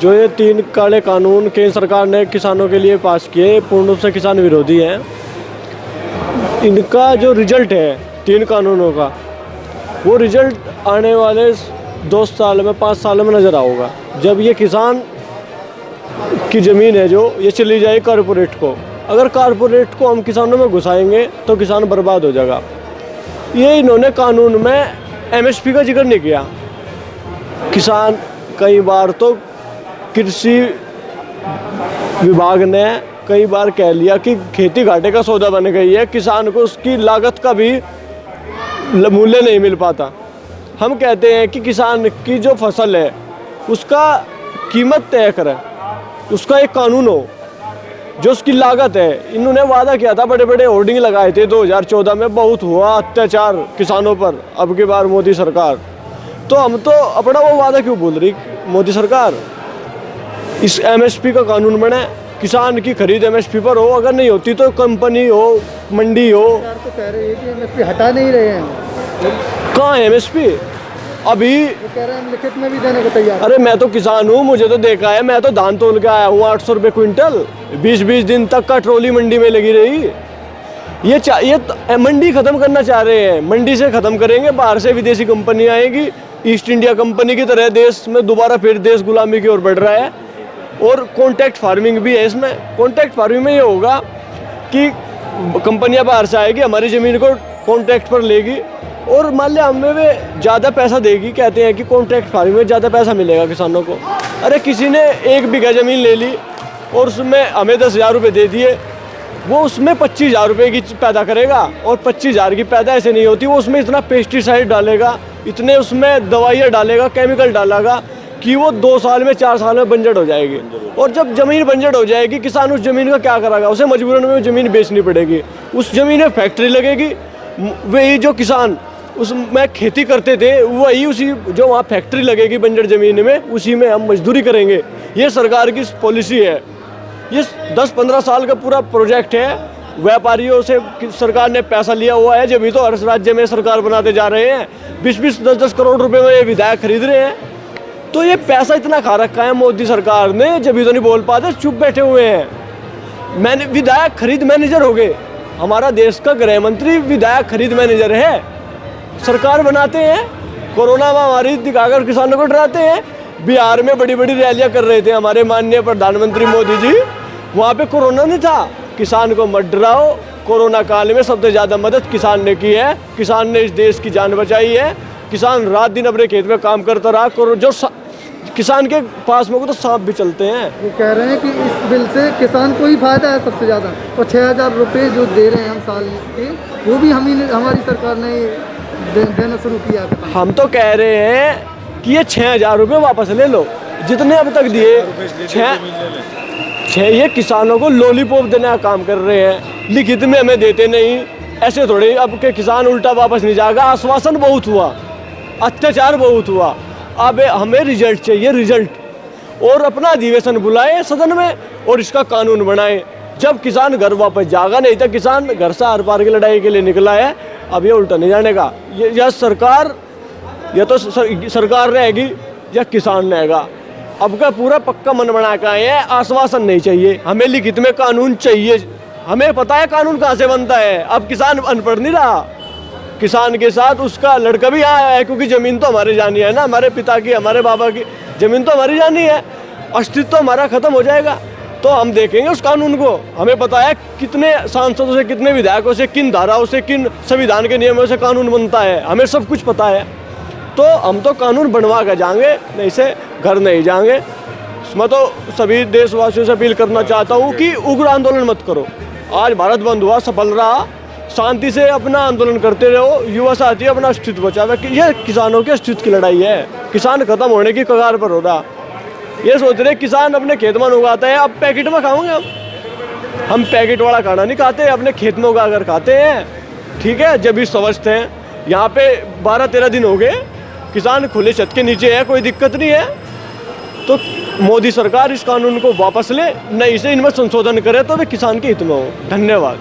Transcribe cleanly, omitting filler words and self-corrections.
जो ये 3 काले कानून केंद्र सरकार ने किसानों के लिए पास किए, पूर्ण रूप से किसान विरोधी हैं। इनका जो रिजल्ट है 3 कानूनों का, वो रिजल्ट आने वाले 2 साल में 5 साल में नज़र आएगा, जब ये किसान की ज़मीन है जो ये चली जाए कारपोरेट को। अगर कारपोरेट को हम किसानों में घुसाएंगे तो किसान बर्बाद हो जाएगा। ये इन्होंने कानून में MSP का जिक्र नहीं किया। किसान कई बार तो कृषि विभाग ने कई बार कह लिया कि खेती घाटे का सौदा बन गई है, किसान को उसकी लागत का भी मूल्य नहीं मिल पाता। हम कहते हैं कि किसान की जो फसल है उसका कीमत तय करें, उसका एक कानून हो, जो उसकी लागत है। इन्होंने वादा किया था, बड़े बड़े होर्डिंग लगाए थे 2014 में, बहुत हुआ अत्याचार किसानों पर। अब की बार मोदी सरकार, तो हम तो अपना वो वादा क्यों भूल रही मोदी सरकार। इस MSP का कानून बने, किसान की खरीद MSP पर हो, अगर नहीं होती तो कंपनी हो, मंडी हो। तो कह रहे हैं कि MSP हटा नहीं रहे हैं। कहाँ है MSP अभी? वो कह रहे हैं हम लिखित में भी देने को तैयार। अरे मैं तो किसान हूँ, मुझे तो देखा है, मैं तो धान तोल के आया हूँ 800 रुपये क्विंटल, 20-20 दिन तक का ट्रॉली मंडी में लगी रही। ये मंडी ख़त्म करना चाह रहे हैं, मंडी से ख़त्म करेंगे, बाहर से विदेशी कंपनी आएगी, ईस्ट इंडिया कंपनी की तरह देश में दोबारा फिर देश गुलामी की ओर बढ़ रहा है। और कॉन्ट्रैक्ट फार्मिंग भी है इसमें। कॉन्ट्रैक्ट फार्मिंग में ये होगा कि कंपनियां बाहर से आएगी, हमारी ज़मीन को कॉन्ट्रैक्ट पर लेगी और मान लिया हमें वे ज़्यादा पैसा देगी। कहते हैं कि कॉन्ट्रैक्ट फार्मिंग में ज़्यादा पैसा मिलेगा किसानों को। अरे किसी ने 1 बीघा ज़मीन ले ली और उसमें हमें 10,000 रुपये दे दिए, वो उसमें 25,000 रुपये की पैदा करेगा। और 25,000 की पैदा ऐसे नहीं होती, वो उसमें इतना पेस्टिसाइड डालेगा, इतने उसमें दवाइयाँ डालेगा, केमिकल डालेगा कि वो 2 साल में 4 साल में बंजर हो जाएगी। और जब ज़मीन बंजर हो जाएगी, किसान उस ज़मीन का क्या करेगा? उसे मजबूरन में ज़मीन बेचनी पड़ेगी, उस ज़मीन में फैक्ट्री लगेगी। वही जो किसान उसमें खेती करते थे, वही उसी जो वहाँ फैक्ट्री लगेगी बंजर ज़मीन में, उसी में हम मजदूरी करेंगे। ये सरकार की पॉलिसी है। ये 10-15 साल का पूरा प्रोजेक्ट है। व्यापारियों से सरकार ने पैसा लिया हुआ है, जब भी तो हर राज्य में सरकार बनाते जा रहे हैं। 20-20, 10-10 करोड़ रुपए में ये विधायक खरीद रहे हैं। तो ये पैसा इतना खा रखा है मोदी सरकार ने, जब भी तो नहीं बोल पाते, चुप बैठे हुए हैं। मैंने विधायक खरीद मैनेजर हो गए। हमारा देश का गृह मंत्री विधायक खरीद मैनेजर है। सरकार बनाते हैं, कोरोना महामारी दिखाकर किसानों को डराते हैं। बिहार में बड़ी बड़ी रैलियां कर रहे थे हमारे माननीय प्रधानमंत्री मोदी जी, वहाँ पे कोरोना नहीं था। किसान को मत डराओ, कोरोना काल में सबसे ज़्यादा मदद किसान ने की है। किसान ने इस देश की जान बचाई है। किसान रात दिन अपने खेत में काम करता रहा। जो किसान के पास में को तो सांप भी चलते हैं। वो कह रहे हैं कि इस बिल से किसान को ही फायदा है सबसे ज़्यादा, और 6,000 रुपये जो दे रहे हैं हम साल के, वो भी हमारी सरकार ने देना शुरू किया है। हम तो कह रहे हैं कि ये 6,000 रुपये वापस ले लो, जितने अब तक दिए। 6 ये किसानों को लॉलीपॉप देने का काम कर रहे हैं, लिखित में हमें देते नहीं। ऐसे थोड़े अब के किसान उल्टा वापस नहीं जाएगा। आश्वासन बहुत हुआ, अत्याचार बहुत हुआ, अब हमें रिजल्ट चाहिए, रिजल्ट। और अपना अधिवेशन बुलाए सदन में और इसका कानून बनाए, जब किसान घर वापस जाएगा। नहीं तो किसान घर से आर पार की लड़ाई के लिए निकला है, अब ये उल्टा नहीं जाने का। यह सरकार, या तो सरकार रहेगी या किसान रहेगा। अब का पूरा पक्का मन बना के आए हैं, आश्वासन नहीं चाहिए, हमें लिखित में कानून चाहिए। हमें पता है कानून कहाँ से बनता है। अब किसान अनपढ़ नहीं रहा, किसान के साथ उसका लड़का भी आया है, क्योंकि ज़मीन तो हमारी जानी है ना, हमारे पिता की, हमारे बाबा की ज़मीन तो हमारी जानी है। अस्तित्व तो हमारा ख़त्म हो जाएगा, तो हम देखेंगे उस कानून को। हमें पता है कितने सांसदों से, कितने विधायकों से, किन धाराओं से, किन संविधान के नियमों से कानून बनता है, हमें सब कुछ पता है। तो हम तो कानून बनवा कर जाएंगे, नहीं से घर नहीं जाएंगे। मैं तो सभी देशवासियों से अपील करना चाहता हूँ कि उग्र आंदोलन मत करो। आज भारत बंद हुआ, सफल रहा, शांति से अपना आंदोलन करते रहो। युवा साथी अपना अस्तित्व बचावे। ये किसानों के अस्तित्व की लड़ाई है। किसान खत्म होने की कगार पर हो रहा। ये सोच रहे किसान अपने खेत में उगाता है, अब पैकेट में खाओगे हम पैकेट वाला खाना नहीं खाते, अपने खेत में उगा कर खाते हैं। ठीक है, जब भी स्वस्थ हैं। यहाँ पे 12-13 दिन हो गए, किसान खुले छत के नीचे है, कोई दिक्कत नहीं है। तो मोदी सरकार इस कानून को वापस ले, नहीं से इनमें संशोधन करे तो वे किसान के हित में हो। धन्यवाद।